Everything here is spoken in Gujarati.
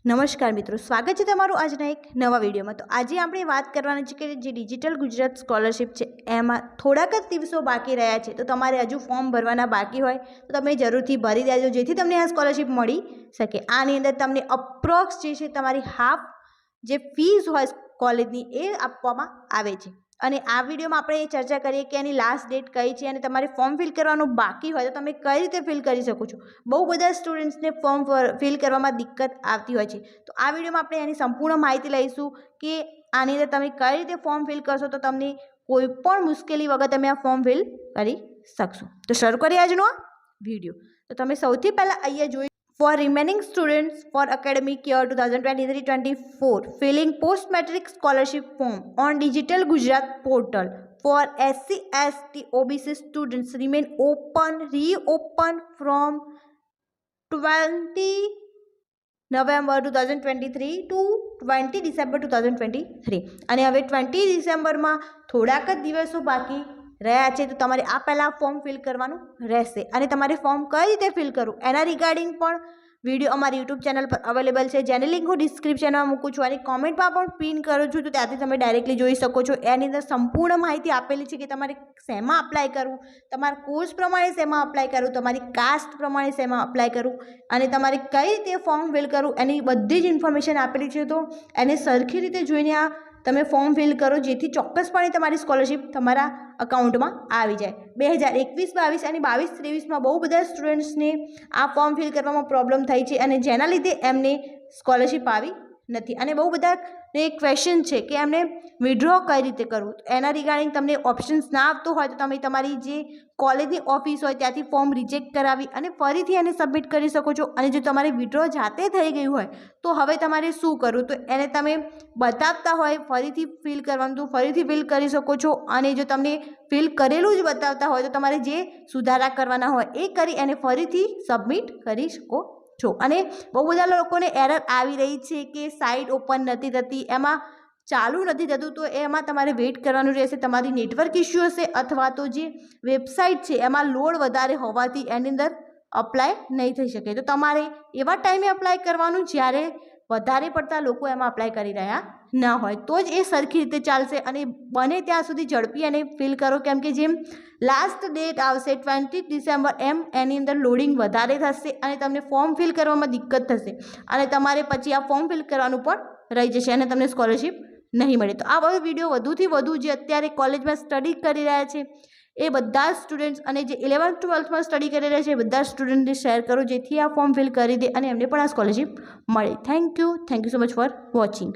નમસ્કાર મિત્રો, સ્વાગત છે તમારું આજના એક નવા વિડીયોમાં। તો આજે આપણે વાત કરવાની છે કે જે ડિજિટલ ગુજરાત સ્કોલરશિપ છે એમાં થોડાક જ દિવસો બાકી રહ્યા છે, તો તમારે હજુ ફોર્મ ભરવાના બાકી હોય તો તમે જરૂરથી ભરી દેજો, જેથી તમને આ સ્કોલરશિપ મળી શકે। આની અંદર તમને અપ્રોક્સ જે છે તમારી હાફ જે ફીસ હોય કોલેજની એ આપવામાં આવે છે। અને આ વિડીયોમાં આપણે એ ચર્ચા કરીએ કે એની લાસ્ટ ડેટ કઈ છે અને તમારે ફોર્મ ફિલ કરવાનું બાકી હોય તો તમે કઈ રીતે ફિલ કરી શકો છો। બહુ બધા સ્ટુડન્ટ્સને ફોર્મ ફિલ કરવામાં દિક્કત આવતી હોય છે, તો આ વિડીયોમાં આપણે એની સંપૂર્ણ માહિતી લઈશું કે આની અંદર તમે કઈ રીતે ફોર્મ ફિલ કરશો તો તમને કોઈ પણ મુશ્કેલી વગર તમે આ ફોર્મ ફિલ કરી શકશો। તો શરૂ કરીએ આજનો આ વિડીયો। તો તમે સૌથી પહેલાં અહીંયા જોઈ For remaining students for academic year 2023-24, filling post-matric scholarship form on Digital Gujarat portal for SC, ST, OBC students remain reopen from 20 November 2023 to 20 December 2023 અને હવે 20 ડિસેમ્બરમાં થોડાક જ દિવસો બાકી રહ્યા છે, તો તમારે આ પહેલાં ફોર્મ ફિલ કરવાનું રહેશે। અને તમારે ફોર્મ કઈ રીતે ફિલ કરવું એના રિગાર્ડિંગ પણ વિડીયો અમારી યુટ્યુબ ચેનલ પર અવેલેબલ છે, જેની લિંક હું ડિસ્ક્રિપ્શનમાં મૂકું છું અને કોમેન્ટમાં પણ પિન કરું છું, તો ત્યાંથી તમે ડાયરેક્ટલી જોઈ શકો છો। એની અંદર સંપૂર્ણ માહિતી આપેલી છે કે તમારે શેમાં અપ્લાય કરવું, તમારા કોર્સ પ્રમાણે શેમાં અપ્લાય કરવું, તમારી કાસ્ટ પ્રમાણે શેમાં અપ્લાય કરવું અને તમારે કઈ રીતે ફોર્મ ફિલ કરવું એની બધી જ ઇન્ફોર્મેશન આપેલી છે। તો એને સરખી રીતે જોઈને આ તમે ફોર્મ ફિલ કરો, જેથી ચોક્કસપણે તમારી સ્કોલરશિપ તમારા અકાઉન્ટમાં આવી જાય। 2021-22 અને 22-23માં બહુ બધા સ્ટુડન્ટ્સને આ ફોર્મ ફિલ કરવામાં પ્રોબ્લેમ થઈ છે અને જેના લીધે એમને સ્કોલરશિપ આવી નથી। અને બહુ બધાને ક્વેશ્ચન છે કે એમને વિડ્રો કઈ રીતે કરવું, તો એના રિગાર્ડિંગ તમને ઓપ્શન્સ ના આપતો હોય તો તમે તમારી જે કોલેજની ઓફિસ હોય ત્યાંથી ફોર્મ રિજેક્ટ કરાવી અને ફરીથી એને સબમિટ કરી શકો છો। અને જો તમારે વિડ્રો જાતે થઈ ગયું હોય તો હવે તમારે શું કરવું, તો એને તમે બતાવતા હોય ફરીથી ફિલ કરવાનું તો ફરીથી ફિલ કરી શકો છો, અને જો તમને ફિલ કરેલું જ બતાવતા હોય તો તમારે જે સુધારા કરવાના હોય એ કરી અને ફરીથી સબમિટ કરી શકો છો। અને બહુ બધા લોકોને એરર આવી રહી છે કે સાઇટ ઓપન નથી થતી, એમાં ચાલુ નથી થતું, તો એમાં તમારે વેઇટ કરવાનું રહેશે। તમારી નેટવર્ક ઇશ્યુ હશે અથવા તો જે વેબસાઇટ છે એમાં લોડ વધારે હોવાથી એની અંદર અપ્લાય નહીં થઈ શકે, તો તમારે એવા ટાઈમે અપ્લાય કરવાનું જ્યારે વધારે પડતા લોકો એમાં અપ્લાય કરી રહ્યા ના હોય, તો જ એ સરખી રીતે ચાલશે। અને બને ત્યાં સુધી ઝડપી અને ફિલ કરો, કેમ કે જેમ લાસ્ટ ડેટ આવશે 20 ડિસેમ્બર એમ એની અંદર લોડિંગ વધારે થશે અને તમને ફોર્મ ફિલ કરવામાં દિક્કત થશે અને તમારે પછી આ ફોર્મ ફિલ કરવાનું પણ રહી જશે અને તમને સ્કોલરશિપ નહીં મળે। તો આ બધો વિડીયો વધુથી વધુ જે અત્યારે કોલેજમાં સ્ટડી કરી રહ્યા છે એ બધા સ્ટુડન્ટ્સ અને જે 11th-12thમાં સ્ટડી કરી રહ્યા છે એ બધા સ્ટુડન્ટને શેર કરો, જેથી આ ફોર્મ ફિલ કરી દે અને એમને પણ આ સ્કોલરશિપ મળે। Thank you so much for watching.